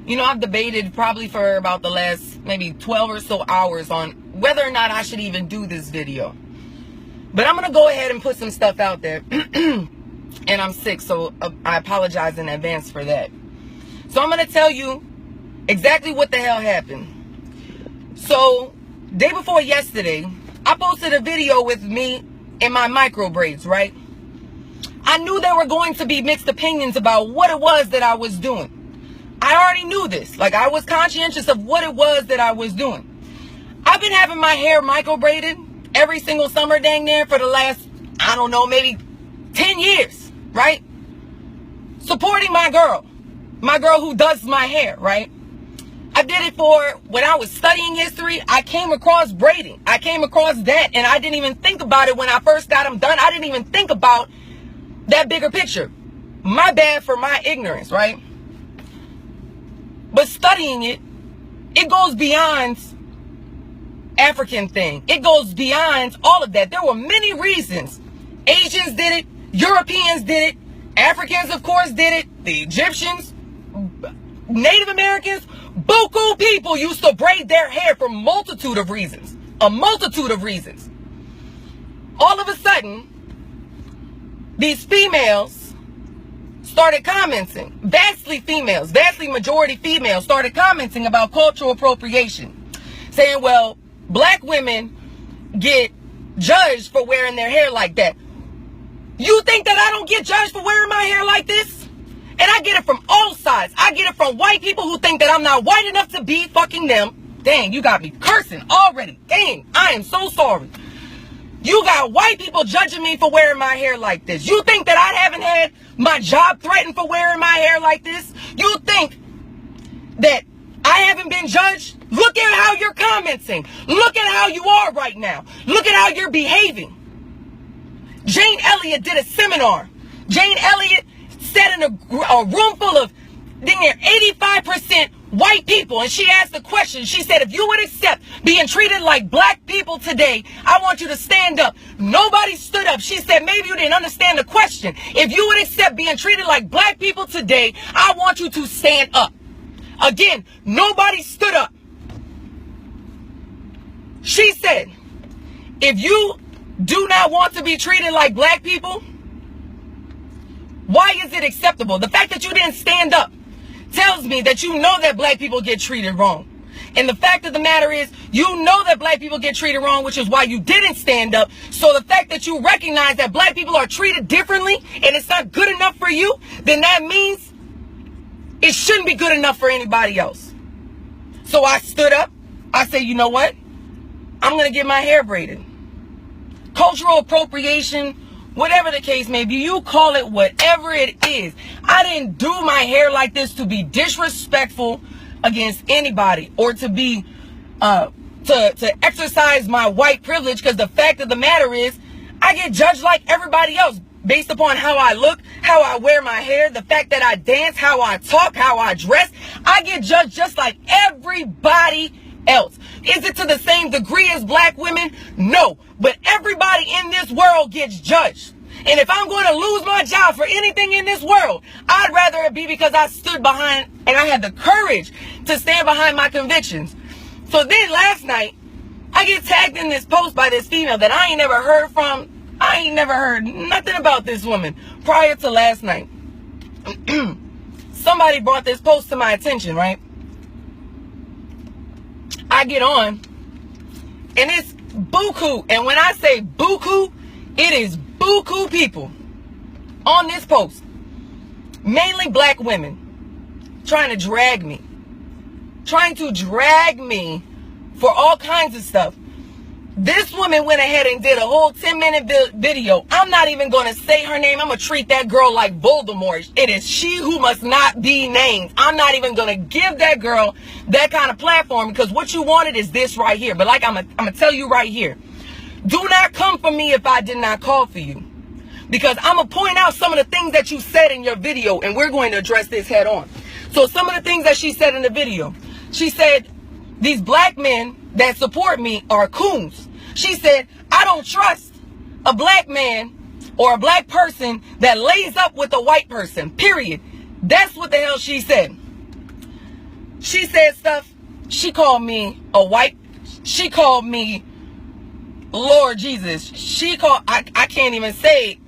You know, I've debated probably for about the last maybe 12 or so hours on whether or not I should even do this video. But I'm going to go ahead and put some stuff out there. And I'm sick, so I apologize in advance for that. So I'm going to tell you exactly what the hell happened. So, day before yesterday, I posted a video with me in my micro braids, right? I knew there were going to be mixed opinions about what it was that I was doing. I already knew this. Like, I was conscientious of what it was that I was doing. I've been having my hair micro braided every single summer dang near for the last, I don't know, maybe 10 years, right? Supporting my girl who does my hair, right? I did it for, when I was studying history, I came across braiding. I came across that, and I didn't even think about it when I first got them done. I didn't even think about that bigger picture. My bad for my ignorance, right? But studying it, it goes beyond African thing. It goes beyond all of that. There were many reasons. Asians did it. Europeans did it. Africans, of course, did it. The Egyptians, Native Americans, buku people used to braid their hair for a multitude of reasons. A multitude of reasons. All of a sudden, these females started commenting. Vastly majority females started commenting about cultural appropriation. Saying, well, black women get judged for wearing their hair like that. You think that I don't get judged for wearing my hair like this? And I get it from all sides. I get it from white people who think that I'm not white enough to be fucking them. Dang, you got me cursing already. Dang, I am so sorry. You got white people judging me for wearing my hair like this. You think that I haven't had my job threatened for wearing my hair like this? You think that I haven't been judged? Look at how you're commenting. Look at how you are right now. Look at how you're behaving. Jane Elliott did a seminar. Jane Elliott sat in a room full of 85% white people, and she asked the question. She said, if you would accept being treated like black people today, I want you to stand up. Nobody stood up. She said, maybe you didn't understand the question. If you would accept being treated like black people today, I want you to stand up. Again, nobody stood up. She said, if you do not want to be treated like black people, why is it acceptable? The fact that you didn't stand up tells me that you know that black people get treated wrong. And the fact of the matter is, you know that black people get treated wrong, which is why you didn't stand up. So the fact that you recognize that black people are treated differently and it's not good enough for you, then that means it shouldn't be good enough for anybody else. So I stood up. I said, you know what? I'm going to get my hair braided. Cultural appropriation, whatever the case may be, you call it whatever it is. I didn't do my hair like this to be disrespectful against anybody or to be to exercise my white privilege, because the fact of the matter is I get judged like everybody else based upon how I look, how I wear my hair, the fact that I dance, how I talk, how I dress. I get judged just like everybody else. Is it to the same degree as black women? No. But everybody in this world gets judged. And if I'm going to lose my job for anything in this world, I'd rather it be because I stood behind and I had the courage to stand behind my convictions. So then last night, I get tagged in this post by this female that I ain't never heard from. I ain't never heard nothing about this woman prior to last night. Somebody brought this post to my attention, right? I get on, and it's buku. And when I say buku, it is buku people on this post. Mainly black women trying to drag me. Trying to drag me for all kinds of stuff. This woman went ahead and did a whole 10-minute video. I'm not even going to say her name. I'm going to treat that girl like Voldemort. It is she who must not be named. I'm not even going to give that girl that kind of platform, because what you wanted is this right here. But like I'm going to tell you right here, do not come for me if I did not call for you. Because I'm going to point out some of the things that you said in your video, and we're going to address this head on. So some of the things that she said in the video, she said, these black men that support me are coons. She said, I don't trust a black man or a black person that lays up with a white person, period. That's what the hell she said. She said stuff. She called me a white. She called me Lord Jesus. She called, I can't even say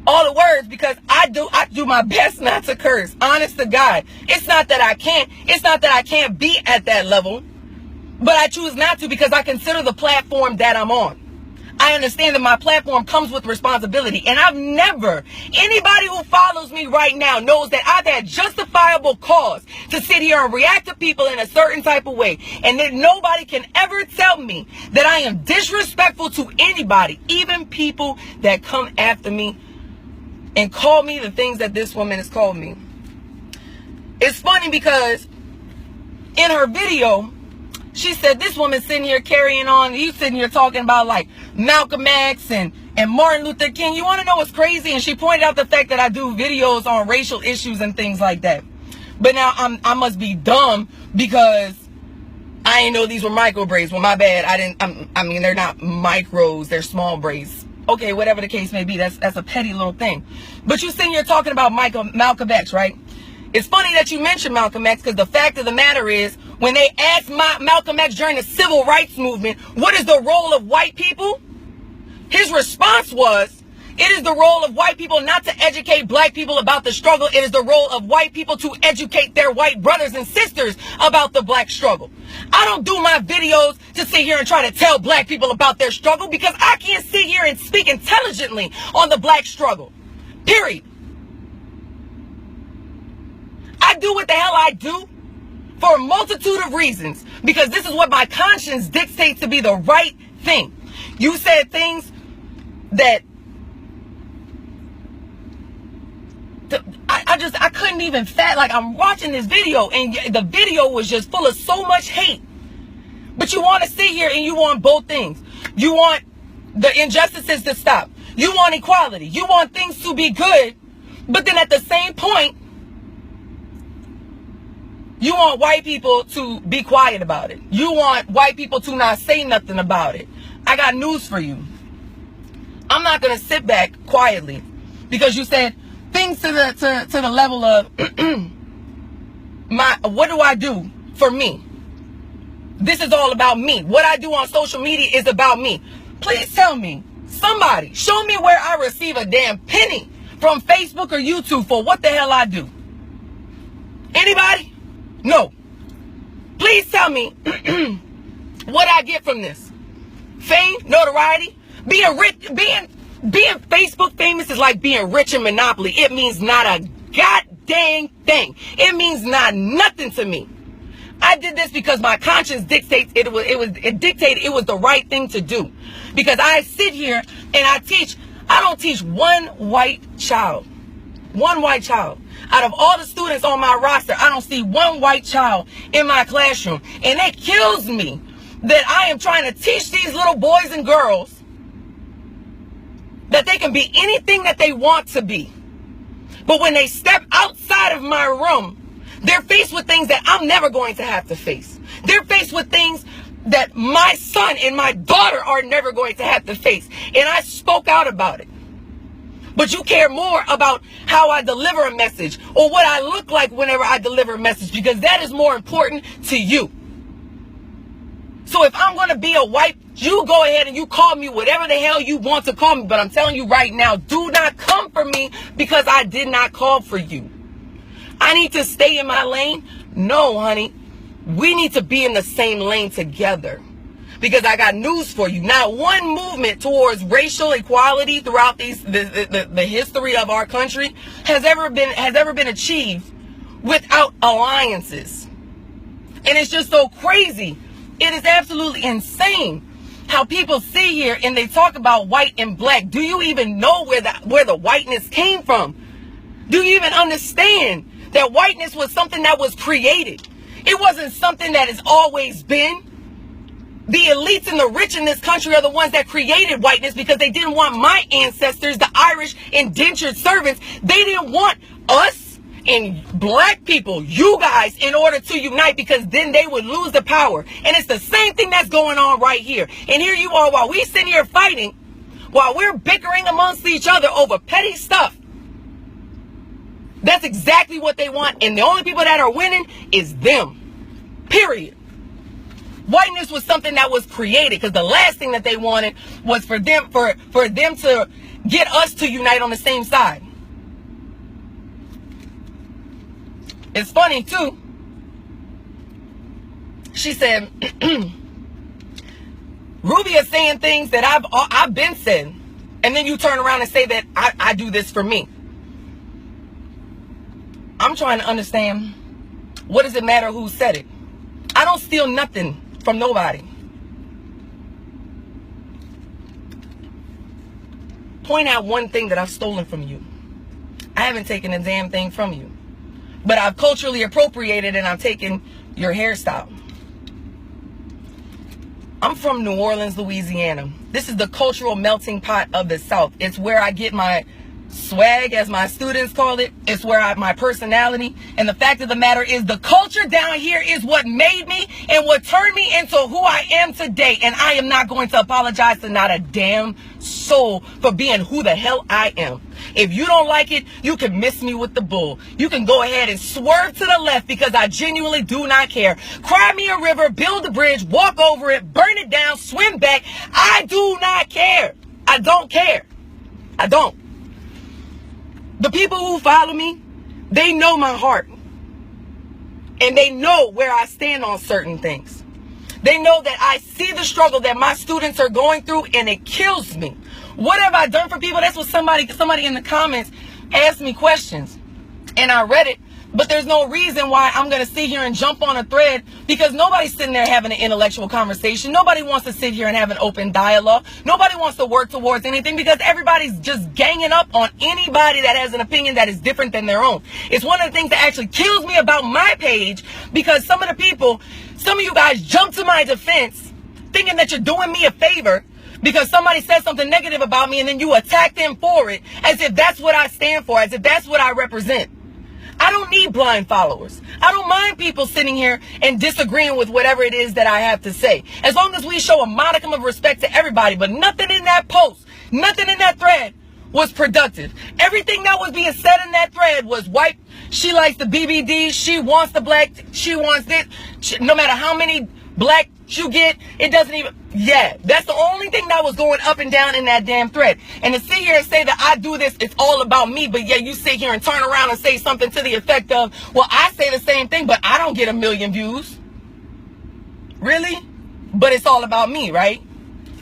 all the words because I do my best not to curse. Honest to God. It's not that I can't. It's not that I can't be at that level. But I choose not to because I consider the platform that I'm on. I understand that my platform comes with responsibility. And I've never, anybody who follows me right now knows that I've had justifiable cause to sit here and react to people in a certain type of way. And that nobody can ever tell me that I am disrespectful to anybody, even people that come after me and call me the things that this woman has called me. It's funny because in her video, she said, this woman sitting here carrying on, you sitting here talking about like Malcolm X and Martin Luther King. You want to know what's crazy? And she pointed out the fact that I do videos on racial issues and things like that. But now I must be dumb because I didn't know these were micro braids. Well, my bad. I mean, they're not micros, they're small braids. Okay, whatever the case may be, that's a petty little thing. But you sitting here talking about Malcolm X, right? It's funny that you mentioned Malcolm X because the fact of the matter is, when they asked Malcolm X during the civil rights movement, what is the role of white people? His response was, it is the role of white people not to educate black people about the struggle. It is the role of white people to educate their white brothers and sisters about the black struggle. I don't do my videos to sit here and try to tell black people about their struggle because I can't sit here and speak intelligently on the black struggle. Period. I do what the hell I do for a multitude of reasons because this is what my conscience dictates to be the right thing. You said things that I couldn't even like I'm watching this video and the video was just full of so much hate. But you want to sit here and you want both things. You want the injustices to stop. You want equality. You want things to be good. But then at the same point, you want white people to be quiet about it. You want white people to not say nothing about it. I got news for you. I'm not going to sit back quietly because you said things to the level of what do I do for me? This is all about me. What I do on social media is about me. Please tell me, somebody, show me where I receive a damn penny from Facebook or YouTube for what the hell I do. Anybody? No. Please tell me what I get from this. Fame, notoriety, being rich, being Facebook famous is like being rich in Monopoly. It means not a goddamn thing. It means not nothing to me. I did this because my conscience dictates it dictated it was the right thing to do. Because I sit here and I don't teach one white child. One white child. Out of all the students on my roster, I don't see one white child in my classroom. And it kills me that I am trying to teach these little boys and girls that they can be anything that they want to be. But when they step outside of my room, they're faced with things that I'm never going to have to face. They're faced with things that my son and my daughter are never going to have to face. And I spoke out about it. But you care more about how I deliver a message or what I look like whenever I deliver a message because that is more important to you. So if I'm going to be a white, you go ahead and you call me whatever the hell you want to call me. But I'm telling you right now, do not come for me because I did not call for you. I need to stay in my lane. No, honey, we need to be in the same lane together. Because I got news for you. Not one movement towards racial equality throughout the history of our country has ever been achieved without alliances. And it's just so crazy. It is absolutely insane how people sit here and they talk about white and black. Do you even know where the whiteness came from? Do you even understand that whiteness was something that was created? It wasn't something that has always been. The elites and the rich in this country are the ones that created whiteness because they didn't want my ancestors, the Irish indentured servants. They didn't want us and black people, you guys, in order to unite because then they would lose the power. And it's the same thing that's going on right here. And here you are while we sitting here fighting, while we're bickering amongst each other over petty stuff. That's exactly what they want. And the only people that are winning is them. Period. Whiteness was something that was created, because the last thing that they wanted was for them to get us to unite on the same side. It's funny too. She said, Rubia saying things that I've been said, and then you turn around and say that I do this for me. I'm trying to understand, what does it matter who said it? I don't steal nothing from nobody. Point out one thing that I've stolen from you. I haven't taken a damn thing from you. But I've culturally appropriated and I've taken your hairstyle. I'm from New Orleans, Louisiana. This is the cultural melting pot of the South. It's where I get my swag, as my students call it. It's where my personality. And the fact of the matter is, the culture down here is what made me and what turned me into who I am today. And I am not going to apologize to not a damn soul for being who the hell I am. If you don't like it, you can miss me with the bull. You can go ahead and swerve to the left, because I genuinely do not care. Cry me a river, build a bridge, walk over it, burn it down, swim back. I do not care. I don't care. I don't. The people who follow me, they know my heart. And they know where I stand on certain things. They know that I see the struggle that my students are going through, and it kills me. What have I done for people? That's what somebody in the comments asked me questions. And I read it. But there's no reason why I'm going to sit here and jump on a thread, because nobody's sitting there having an intellectual conversation. Nobody wants to sit here and have an open dialogue. Nobody wants to work towards anything, because everybody's just ganging up on anybody that has an opinion that is different than their own. It's one of the things that actually kills me about my page, because some of you guys jump to my defense thinking that you're doing me a favor because somebody says something negative about me, and then you attack them for it as if that's what I stand for, as if that's what I represent. I don't need blind followers. I don't mind people sitting here and disagreeing with whatever it is that I have to say, as long as we show a modicum of respect to everybody. But nothing in that post, nothing in that thread was productive. Everything that was being said in that thread was white. She likes the BBD. She wants the black. She wants this. No matter how many black you get, it doesn't even. Yeah, that's the only thing that was going up and down in that damn thread. And to sit here and say that I do this, it's all about me, but yeah, you sit here and turn around and say something to the effect of, well, I say the same thing, but I don't get 1 million views. Really? But it's all about me, right?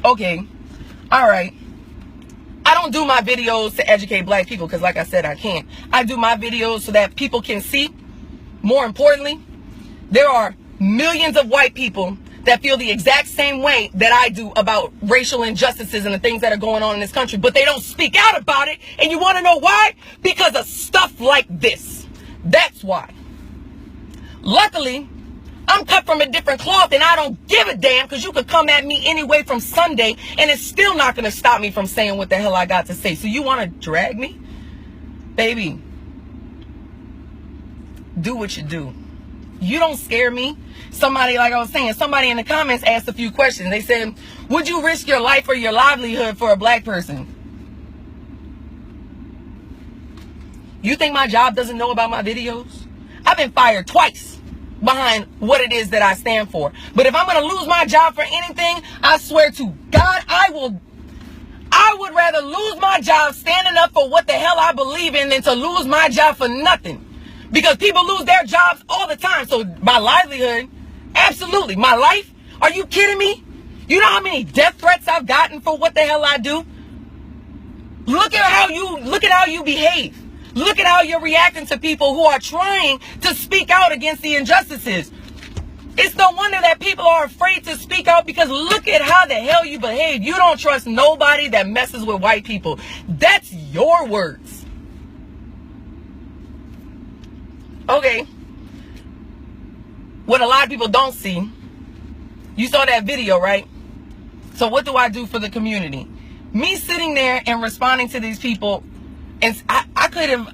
Okay. All right. I don't do my videos to educate black people, because like I said, I can't. I do my videos so that people can see. More importantly, there are millions of white people that feel the exact same way that I do about racial injustices and the things that are going on in this country, but they don't speak out about it. And you want to know why? Because of stuff like this. That's why. Luckily, I'm cut from a different cloth, and I don't give a damn, because you could come at me anyway from Sunday, and it's still not going to stop me from saying what the hell I got to say. So you want to drag me? Baby, do what you do. You don't scare me. Somebody, like I was saying, somebody in the comments asked a few questions. They said, would you risk your life or your livelihood for a black person? You think my job doesn't know about my videos? I've been fired twice behind what it is that I stand for. But if I'm going to lose my job for anything, I swear to God, I would rather lose my job standing up for what the hell I believe in than to lose my job for nothing. Because people lose their jobs all the time. So my livelihood, absolutely. My life, are you kidding me? You know how many death threats I've gotten for what the hell I do? Look at how you behave. Look at how you're reacting to people who are trying to speak out against the injustices. It's no wonder that people are afraid to speak out, because look at how the hell you behave. You don't trust nobody that messes with white people. That's your words. Okay, what a lot of people don't see, you saw that video, right? So what do I do for the community? Me sitting there and responding to these people, and I could have,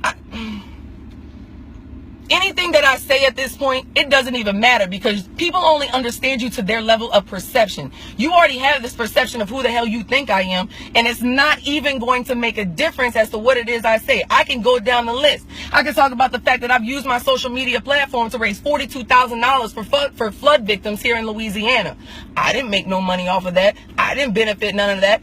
anything that I say at this point, it doesn't even matter, because people only understand you to their level of perception. You already have this perception of who the hell you think I am, and it's not even going to make a difference as to what it is I say. I can go down the list. I can talk about the fact that I've used my social media platform to raise $42,000 for flood victims here in Louisiana. I didn't make no money off of that. I didn't benefit none of that.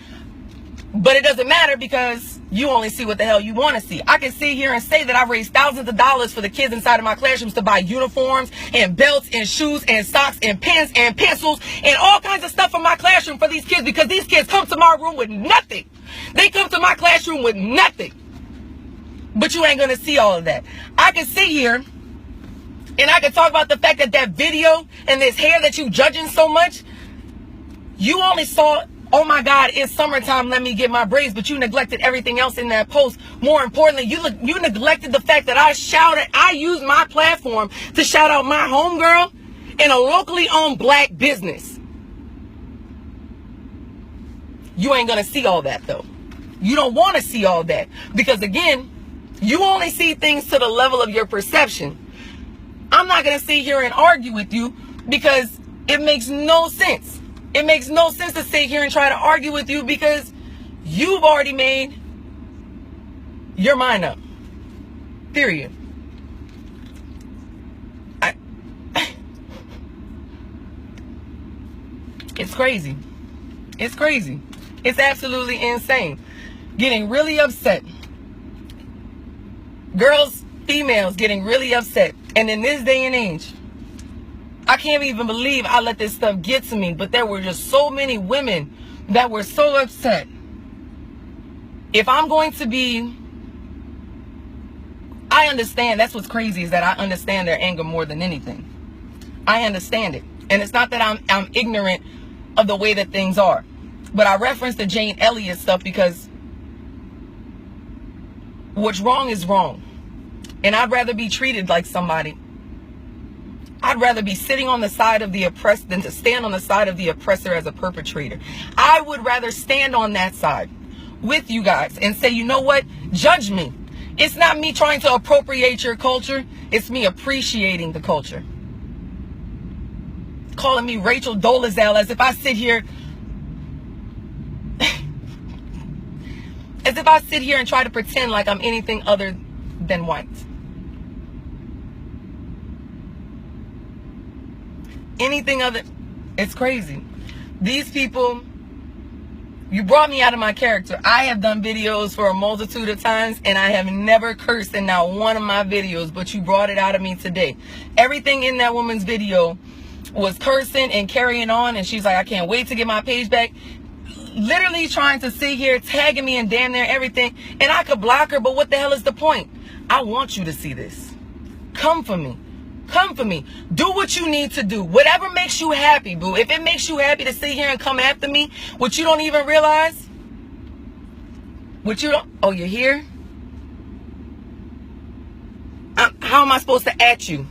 But it doesn't matter, because you only see what the hell you want to see. I can sit here and say that I've raised thousands of dollars for the kids inside of my classrooms to buy uniforms and belts and shoes and socks and pens and pencils and all kinds of stuff for my classroom for these kids, because these kids come to my room with nothing. They come to my classroom with nothing. But you ain't going to see all of that. I can sit here and I can talk about the fact that that video and this hair that you judging so much, you only saw, oh my God, it's summertime, let me get my braids, but you neglected everything else in that post. More importantly, you neglected the fact that I used my platform to shout out my homegirl in a locally owned black business. You ain't gonna see all that though. You don't want to see all that, because again, you only see things to the level of your perception. I'm not gonna sit here and argue with you, because it makes no sense. It makes no sense to sit here and try to argue with you, because you've already made your mind up. Period. It's crazy. It's crazy. It's absolutely insane. Getting really upset. Girls, females getting really upset. And in this day and age, I can't even believe I let this stuff get to me, but there were just so many women that were so upset. If I'm going to be, I understand. That's what's crazy, is that I understand their anger more than anything. I understand it. And it's not that I'm ignorant of the way that things are. But I referenced the Jane Elliott stuff because what's wrong is wrong. And I'd rather be treated like somebody. I'd rather be sitting on the side of the oppressed than to stand on the side of the oppressor as a perpetrator. I would rather stand on that side with you guys and say, you know what? Judge me. It's not me trying to appropriate your culture. It's me appreciating the culture. Calling me Rachel Dolezal as if I sit here as if I sit here and try to pretend like I'm anything other than white. Anything other, it's crazy. These people, you brought me out of my character. I have done videos for a multitude of times, and I have never cursed in not one of my videos, but you brought it out of me today. Everything in that woman's video was cursing and carrying on, and she's like, I can't wait to get my page back. Literally trying to sit here, tagging me and damn near everything, and I could block her, but what the hell is the point? I want you to see this. Come for me. Come for me. Do what you need to do. Whatever makes you happy, boo. If it makes you happy to sit here and come after me, what you don't even realize, oh, you're here? How am I supposed to at you?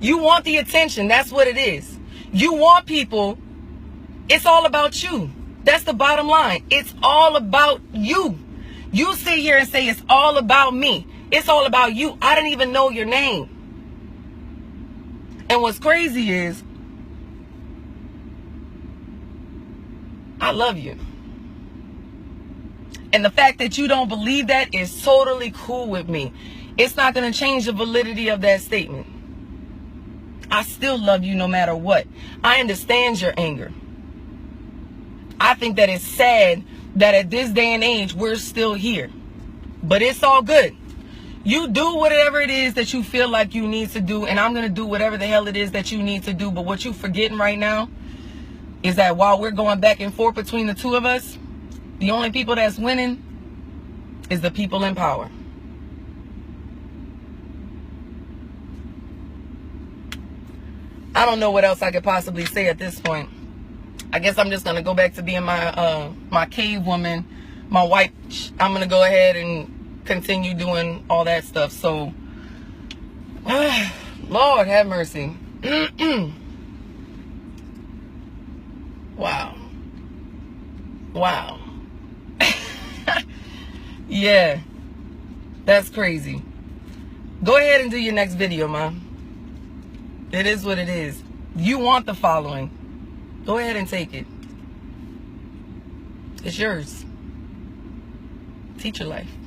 You want the attention. That's what it is. You want people. It's all about you. That's the bottom line. It's all about you. You sit here and say it's all about me. It's all about you. I didn't even know your name. And what's crazy is, I love you. And the fact that you don't believe that is totally cool with me. It's not going to change the validity of that statement. I still love you no matter what. I understand your anger. I think that it's sad that at this day and age, we're still here. But it's all good. You do whatever it is that you feel like you need to do, and I'm going to do whatever the hell it is that you need to do. But what you're forgetting right now is that while we're going back and forth between the two of us, the only people that's winning is the people in power. I don't know what else I could possibly say at this point. I guess I'm just going to go back to being my cave woman, my white. I'm going to go ahead and continue doing all that stuff. So, Lord have mercy. Wow. Wow. Yeah. That's crazy. Go ahead and do your next video, Mom. It is what it is. You want the following. Go ahead and take it. It's yours. Teach your life.